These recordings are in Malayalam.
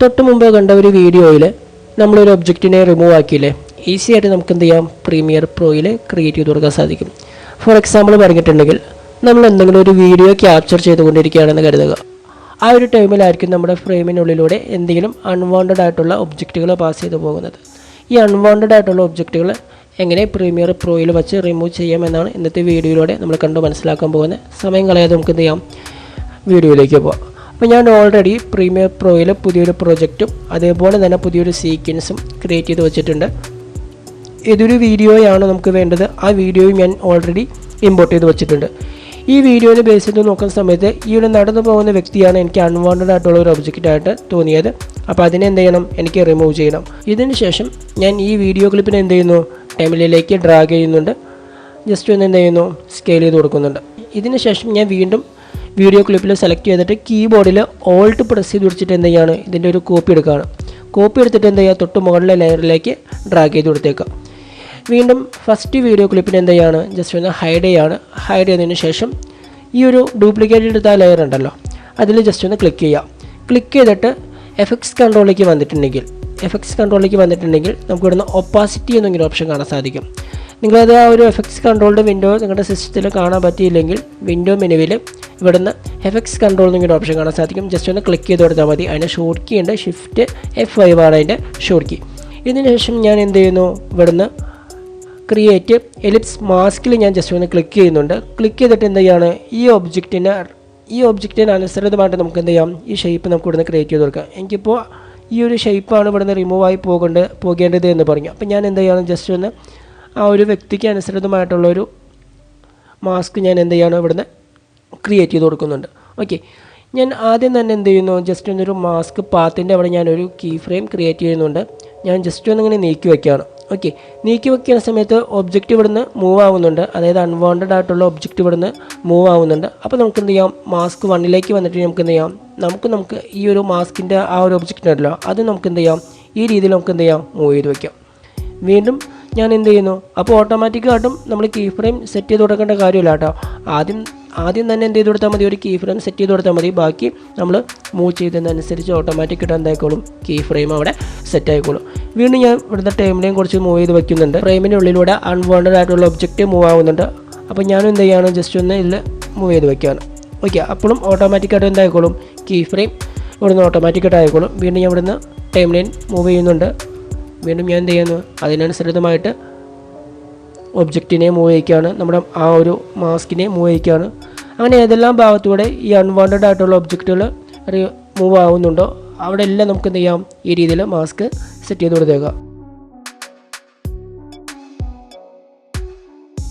തൊട്ട് മുമ്പ് കണ്ട ഒരു വീഡിയോയിൽ നമ്മളൊരു ഒബ്ജക്റ്റിനെ റിമൂവ് ആക്കിയില്ലേ, ഈസി ആയിട്ട് നമുക്ക് എന്ത് ചെയ്യാം, പ്രീമിയർ പ്രോയിൽ ക്രിയേറ്റ് ചെയ്ത് കൊടുക്കാൻ സാധിക്കും. ഫോർ എക്സാമ്പിൾ പറഞ്ഞിട്ടുണ്ടെങ്കിൽ നമ്മൾ എന്തെങ്കിലും ഒരു വീഡിയോ ക്യാപ്ചർ ചെയ്തുകൊണ്ടിരിക്കുകയാണെന്ന് കരുതുക. ആ ഒരു ടൈമിലായിരിക്കും നമ്മുടെ ഫ്രെയിമിനുള്ളിലൂടെ എന്തെങ്കിലും അൺവാണ്ടഡ് ആയിട്ടുള്ള ഒബ്ജക്റ്റുകൾ പാസ് ചെയ്തു പോകുന്നത്. ഈ അൺവാണ്ടഡ് ആയിട്ടുള്ള ഒബ്ജക്റ്റുകൾ എങ്ങനെ പ്രീമിയർ പ്രോയിൽ വെച്ച് റിമൂവ് ചെയ്യാമെന്നാണ് ഇന്നത്തെ വീഡിയോയിലൂടെ നമ്മൾ കണ്ടു മനസ്സിലാക്കാൻ പോകുന്നത്. സമയം കളയാതെ നമുക്ക് എന്ത് ചെയ്യാം, വീഡിയോയിലേക്ക് പോകാം. അപ്പോൾ ഞാൻ ഓൾറെഡി പ്രീമിയർ പ്രോയിൽ പുതിയൊരു പ്രൊജക്റ്റും അതേപോലെ തന്നെ പുതിയൊരു സീക്വൻസും ക്രിയേറ്റ് ചെയ്ത് വെച്ചിട്ടുണ്ട്. ഇതൊരു വീഡിയോയാണ് നമുക്ക് വേണ്ടത്. ആ വീഡിയോയും ഞാൻ ഓൾറെഡി ഇമ്പോർട്ട് ചെയ്ത് വെച്ചിട്ടുണ്ട്. ഈ വീഡിയോയിൽ ബേസ് ചെയ്ത് നോക്കുന്ന സമയത്ത് ഈ ഒരു നടന്നു പോകുന്ന വ്യക്തിയാണ് എനിക്ക് അൺവാണ്ടഡ് ആയിട്ടുള്ള ഒരു ഒബ്ജക്റ്റായിട്ട് തോന്നിയത്. അപ്പോൾ അതിനെ എന്ത് ചെയ്യണം, എനിക്ക് റിമൂവ് ചെയ്യണം. ഇതിന് ശേഷം ഞാൻ ഈ വീഡിയോ ക്ലിപ്പിനെ എന്ത് ചെയ്യുന്നു, ടൈമിലേക്ക് ഡ്രാഗ് ചെയ്യുന്നുണ്ട്. ജസ്റ്റ് ഒന്ന് എന്ത് ചെയ്യുന്നു, സ്കെയിൽ ചെയ്ത് കൊടുക്കുന്നുണ്ട്. ഇതിന് ശേഷം ഞാൻ വീണ്ടും വീഡിയോ ക്ലിപ്പിൽ സെലക്ട് ചെയ്തിട്ട് കീബോർഡിൽ ഓൾട്ട് പ്രസ് ചെയ്ത് പിടിച്ചിട്ട് എന്ത് ചെയ്യാണ്, ഇതിൻ്റെ ഒരു കോപ്പി എടുക്കുകയാണ്. കോപ്പി എടുത്തിട്ട് എന്ത് ചെയ്യുക, തൊട്ട് മുകളിലെ ലെയറിലേക്ക് ഡ്രാഗ് ചെയ്ത് കൊടുത്തേക്കാം. വീണ്ടും ഫസ്റ്റ് വീഡിയോ ക്ലിപ്പിന് എന്ത് ചെയ്യാണ്, ജസ്റ്റ് ഒന്ന് ഹൈഡ് ചെയ്യാണ്. ഹൈഡ് ചെയ്തതിന് ശേഷം ഈ ഒരു ഡ്യൂപ്ലിക്കേറ്റ് എടുത്ത ലെയർ ഉണ്ടല്ലോ, അതിൽ ജസ്റ്റ് ഒന്ന് ക്ലിക്ക് ചെയ്യാം. ക്ലിക്ക് ചെയ്തിട്ട് എഫക്ട്സ് കൺട്രോളിലേക്ക് വന്നിട്ടുണ്ടെങ്കിൽ നമുക്ക് ഇവിടുന്ന് ഒപ്പാസിറ്റി എന്നൊരു ഓപ്ഷൻ കാണാൻ സാധിക്കും. നിങ്ങളത് ആ ഒരു എഫക്ട്സ് കൺട്രോളിൻ്റെ വിൻഡോ നിങ്ങളുടെ സിസ്റ്റത്തിൽ കാണാൻ പറ്റിയില്ലെങ്കിൽ വിൻഡോ മെനുവിൽ ഇവിടുന്ന് എഫക്ട്സ് കൺട്രോൾ എന്നൊരു ഓപ്ഷൻ കാണാൻ സാധിക്കും. ജസ്റ്റ് ഒന്ന് ക്ലിക്ക് ചെയ്ത് കൊടുത്താൽ മതി. അതിൻ്റെ ഷോർട്ട് കീ ഉണ്ട്, ഷിഫ്റ്റ് F5 ആണ് അതിൻ്റെ ഷോർട്ട് കീ. ഇതിന് ശേഷം ഞാൻ എന്ത് ചെയ്യുന്നു, ഇവിടുന്ന് ക്രിയേറ്റ് എലിപ്സ് മാസ്കിൽ ഞാൻ ജസ്റ്റ് ഒന്ന് ക്ലിക്ക് ചെയ്യുന്നുണ്ട്. ക്ലിക്ക് ചെയ്തിട്ട് എന്ത് ചെയ്യാണ്, ഈ ഒബ്ജക്റ്റിന് അനുസൃതമായിട്ട് നമുക്ക് എന്ത് ചെയ്യാം, ഈ ഷേപ്പ് നമുക്ക് ഇവിടുന്ന് ക്രിയേറ്റ് ചെയ്ത് കൊടുക്കാം. എനിക്കിപ്പോൾ ഈ ഒരു ഷേപ്പാണ് ഇവിടുന്ന് റിമൂവ് ആയി പോകേണ്ടത് എന്ന് പറഞ്ഞു. അപ്പോൾ ഞാൻ എന്ത് ചെയ്യണം, ജസ്റ്റ് ഒന്ന് ആ ഒരു വ്യക്തിക്ക് അനുസൃതമായിട്ടുള്ളൊരു മാസ്ക് ഞാൻ എന്ത് ചെയ്യണം, ഇവിടുന്ന് ക്രിയേറ്റ് ചെയ്ത് കൊടുക്കുന്നുണ്ട്. ഓക്കെ, ഞാൻ ആദ്യം തന്നെ എന്ത് ചെയ്യുന്നു, ജസ്റ്റ് ഒന്നൊരു മാസ്ക് പാത്തിൻ്റെ അവിടെ ഞാനൊരു കീ ഫ്രെയിം ക്രിയേറ്റ് ചെയ്യുന്നുണ്ട്. ഞാൻ ജസ്റ്റ് ഒന്നിങ്ങനെ നീക്കി വയ്ക്കുകയാണ്. ഓക്കെ, നീക്കി വയ്ക്കുന്ന സമയത്ത് ഒബ്ജക്റ്റ് ഇവിടുന്ന് മൂവ് ആവുന്നുണ്ട്, അതായത് അൺവാണ്ടഡ് ആയിട്ടുള്ള ഒബ്ജക്റ്റ് ഇവിടുന്ന് മൂവ് ആവുന്നുണ്ട്. അപ്പോൾ നമുക്ക് എന്ത് ചെയ്യാം, മാസ്ക് 1ലേക്ക് വന്നിട്ട് നമുക്ക് എന്ത് ചെയ്യാം, നമുക്ക് ഈ ഒരു മാസ്കിൻ്റെ ആ ഒരു ഒബ്ജക്റ്റ് ഉണ്ടല്ലോ, അത് നമുക്ക് എന്ത് ചെയ്യാം, ഈ രീതിയിൽ നമുക്ക് എന്ത് ചെയ്യാം, മൂവ് ചെയ്ത് വയ്ക്കാം. വീണ്ടും ഞാൻ എന്ത് ചെയ്യുന്നു, അപ്പോൾ ഓട്ടോമാറ്റിക്കായിട്ടും നമ്മൾ കീ ഫ്രെയിം സെറ്റ് ചെയ്ത് കൊടുക്കേണ്ട കാര്യമില്ല കേട്ടോ. ആദ്യം തന്നെ എന്ത് ചെയ്ത് കൊടുത്താൽ മതി, ഒരു കീ ഫ്രെയിം സെറ്റ് ചെയ്ത് കൊടുത്താൽ മതി. ബാക്കി നമ്മൾ മൂവ് ചെയ്തതിനനുസരിച്ച് ഓട്ടോമാറ്റിക്കായിട്ട് എന്തായിക്കോളും, കീ ഫ്രെയിം അവിടെ സെറ്റ് ആയിക്കോളും. വീണ്ടും ഞാൻ ഇവിടുത്തെ ടൈമിനെയും കുറച്ച് മൂവ് ചെയ്ത് വയ്ക്കുന്നുണ്ട്. ഫ്രെയിമിനുള്ളിലൂടെ അൺവാണ്ടഡ് ആയിട്ടുള്ള ഒബ്ജക്റ്റ് മൂവ് ആവുന്നുണ്ട്. അപ്പോൾ ഞാനും എന്ത് ചെയ്യാണ്, ജസ്റ്റ് ഒന്ന് ഇതിൽ മൂവ് ചെയ്ത് വയ്ക്കുകയാണ്. ഓക്കെ, അപ്പോഴും ഓട്ടോമാറ്റിക്കായിട്ട് എന്തായിക്കോളും, കീ ഫ്രെയിം ഇവിടുന്ന് ഓട്ടോമാറ്റിക്കായിട്ട് ആയിക്കോളും. വീണ്ടും ഞാൻ ഇവിടുന്ന് ടൈം ലൈൻ മൂവ് ചെയ്യുന്നുണ്ട്. വീണ്ടും ഞാൻ എന്ത് ചെയ്യുന്നു, അതിനനുസൃതമായിട്ട് ഒബ്ജക്റ്റിനെ മൂവ് ചെയ്യിക്കുകയാണ്, നമ്മുടെ ആ ഒരു മാസ്കിനെ മൂവ് ചെയ്യിക്കുകയാണ്. അങ്ങനെ ഏതെല്ലാം ഭാഗത്തൂടെ ഈ അൺവാണ്ടഡ് ആയിട്ടുള്ള ഒബ്ജക്റ്റുകൾ മൂവ് ആവുന്നുണ്ടോ അവിടെ എല്ലാം നമുക്ക് എന്ത് ചെയ്യാം, ഈ രീതിയിൽ മാസ്ക് സെറ്റ് ചെയ്ത് കൊടുത്തേക്കാം.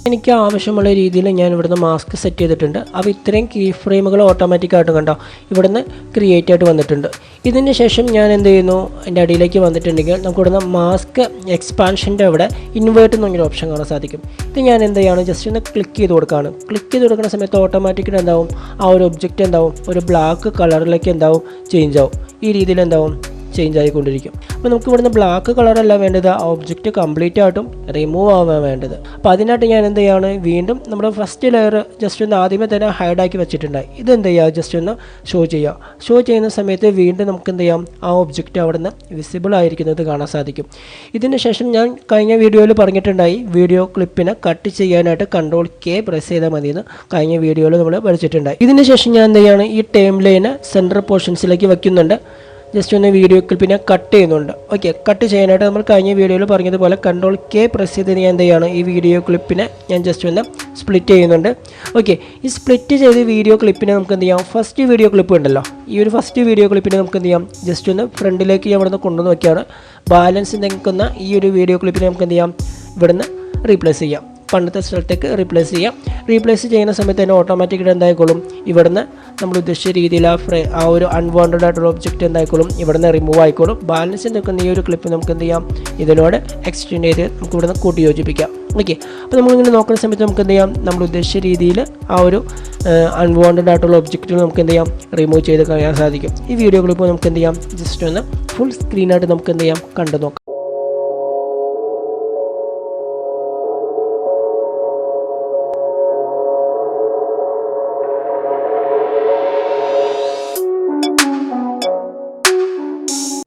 എനിക്ക് ആവശ്യമുള്ള രീതിയിൽ ഞാൻ ഇവിടുന്ന് മാസ്ക് സെറ്റ് ചെയ്തിട്ടുണ്ട്. അപ്പോൾ ഇത്രയും കീ ഫ്രെയിമുകൾ ഓട്ടോമാറ്റിക്കായിട്ട് കണ്ടോ ഇവിടുന്ന് ക്രിയേറ്റ് ആയിട്ട് വന്നിട്ടുണ്ട്. ഇതിന് ശേഷം ഞാൻ എന്ത് ചെയ്യുന്നു, എൻ്റെ അടിയിലേക്ക് വന്നിട്ടുണ്ടെങ്കിൽ നമുക്ക് ഇവിടുന്ന് മാസ്ക് എക്സ്പാൻഷൻ്റെ അവിടെ ഇൻവേർട്ട് എന്നൊരു ഓപ്ഷൻ കാണാൻ സാധിക്കും. ഇത് ഞാൻ എന്ത് ചെയ്യാണ്, ജസ്റ്റ് ഒന്ന് ക്ലിക്ക് ചെയ്ത് കൊടുക്കുകയാണ്. ക്ലിക്ക് ചെയ്ത് കൊടുക്കുന്ന സമയത്ത് ഓട്ടോമാറ്റിക്കായിട്ട് എന്താവും, ആ ഒരു ഒബ്ജക്റ്റ് എന്താവും, ഒരു ബ്ലാക്ക് കളറിലേക്ക് എന്താവും, ചേഞ്ച് ആവും. ഈ രീതിയിൽ എന്താവും, ചേഞ്ച് ആയിക്കൊണ്ടിരിക്കും. അപ്പോൾ നമുക്ക് ഇവിടുന്ന് ബ്ലാക്ക് കളറല്ല വേണ്ടത്, ആ ഒബ്ജക്റ്റ് കംപ്ലീറ്റ് ആയിട്ടും റിമൂവ് ആവാൻ വേണ്ടത്. അപ്പോൾ അതിനായിട്ട് ഞാൻ എന്ത് ചെയ്യാണ്, വീണ്ടും നമ്മുടെ ഫസ്റ്റ് ലെയർ ജസ്റ്റ് ഒന്ന് ആദ്യമേ തന്നെ ഹൈഡാക്കി വെച്ചിട്ടുണ്ടായി. ഇതെന്ത് ചെയ്യുക, ജസ്റ്റ് ഒന്ന് ഷോ ചെയ്യുന്ന സമയത്ത് വീണ്ടും നമുക്ക് എന്ത് ചെയ്യാം, ആ ഒബ്ജക്റ്റ് അവിടുന്ന് വിസിബിൾ ആയിരിക്കുന്നത് കാണാൻ സാധിക്കും. ഇതിന് ശേഷം ഞാൻ കഴിഞ്ഞ വീഡിയോയിൽ പറഞ്ഞിട്ടുണ്ടായി, വീഡിയോ ക്ലിപ്പിനെ കട്ട് ചെയ്യാനായിട്ട് Ctrl+K പ്രസ് ചെയ്താൽ മതിയെന്ന് കഴിഞ്ഞ വീഡിയോയിൽ നമ്മൾ പഠിച്ചിട്ടുണ്ടായി. ഇതിന് ശേഷം ഞാൻ എന്ത് ചെയ്യാണ്, ഈ ടൈം ലൈന് സെൻറ്റർ പോർഷൻസിലേക്ക് വയ്ക്കുന്നുണ്ട്. ജസ്റ്റ് ഒന്ന് വീഡിയോ ക്ലിപ്പിനെ കട്ട് ചെയ്യുന്നുണ്ട്. ഓക്കെ, കട്ട് ചെയ്യാനായിട്ട് നമ്മൾ കഴിഞ്ഞ വീഡിയോയിൽ പറഞ്ഞതുപോലെ Ctrl+K പ്രസ് ചെയ്ത് ഞാൻ എന്ത് ചെയ്യാണ്, ഈ വീഡിയോ ക്ലിപ്പിനെ ഞാൻ ജസ്റ്റ് ഒന്ന് സ്പ്ലിറ്റ് ചെയ്യുന്നുണ്ട്. ഓക്കെ, ഈ സ്പ്ലിറ്റ് ചെയ്ത് വീഡിയോ ക്ലിപ്പിനെ നമുക്ക് എന്ത് ചെയ്യാം, ഫസ്റ്റ് വീഡിയോ ക്ലിപ്പ് ഉണ്ടല്ലോ, ഈ ഒരു ഫസ്റ്റ് വീഡിയോ ക്ലിപ്പിനെ നമുക്ക് എന്ത് ചെയ്യാം, ജസ്റ്റ് ഒന്ന് ഫ്രണ്ടിലേക്ക് ഇവിടുന്ന് കൊണ്ടുവന്ന് വയ്ക്കുകയാണ്. ബാലൻസ് നിൽക്കുന്ന ഈ ഒരു വീഡിയോ ക്ലിപ്പിനെ നമുക്ക് എന്ത് ചെയ്യാം, ഇവിടുന്ന് റീപ്ലേസ് ചെയ്യാം, പണ്ടത്തെ സ്ഥലത്തേക്ക് റീപ്ലേസ് ചെയ്യുന്ന സമയത്ത് തന്നെ ഓട്ടോമാറ്റിക്കായിട്ട് എന്തായിക്കോളും, ഇവിടുന്ന് നമ്മൾ ഉദ്ദേശിച്ച രീതിയിൽ ആ ഒരു അൺവാണ്ടഡ് ആയിട്ടുള്ള ഒബ്ജക്റ്റ് എന്തായിക്കോളും, ഇവിടുന്ന് റിമൂവ് ആയിക്കോളും. ബാലൻസ് നിൽക്കുന്ന ഈ ഒരു ക്ലിപ്പ് നമുക്ക് എന്ത് ചെയ്യാം, ഇതിനോട് എക്സ്റ്റെൻഡ് ചെയ്ത് നമുക്ക് ഇവിടുന്ന് കൂട്ടി യോജിപ്പിക്കാം. ഓക്കെ, അപ്പോൾ നമ്മളിങ്ങനെ നോക്കുന്ന സമയത്ത് നമുക്ക് എന്ത് ചെയ്യാം, നമ്മൾ ഉദ്ദേശിച്ച രീതിയിൽ ആ ഒരു അൺവാണ്ടഡ് ആയിട്ടുള്ള ഒബ്ജക്റ്റുകൾ നമുക്ക് എന്ത് ചെയ്യാം, റിമൂവ് ചെയ്ത് കഴിയാൻ സാധിക്കും. ഈ വീഡിയോ ക്ലിപ്പ് നമുക്ക് എന്ത് ചെയ്യാം, ജസ്റ്റ് ഒന്ന് ഫുൾ സ്ക്രീനായിട്ട് നമുക്ക് എന്ത് ചെയ്യാം, കണ്ടു നോക്കാം.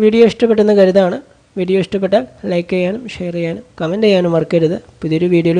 വീഡിയോ ഇഷ്ടപ്പെട്ടെന്ന് കരുതാണ്. വീഡിയോ ഇഷ്ടപ്പെട്ടാൽ ലൈക്ക് ചെയ്യാനും ഷെയർ ചെയ്യാനും കമൻറ്റ് ചെയ്യാനും മറക്കരുത്. പുതിയൊരു വീഡിയോയിൽ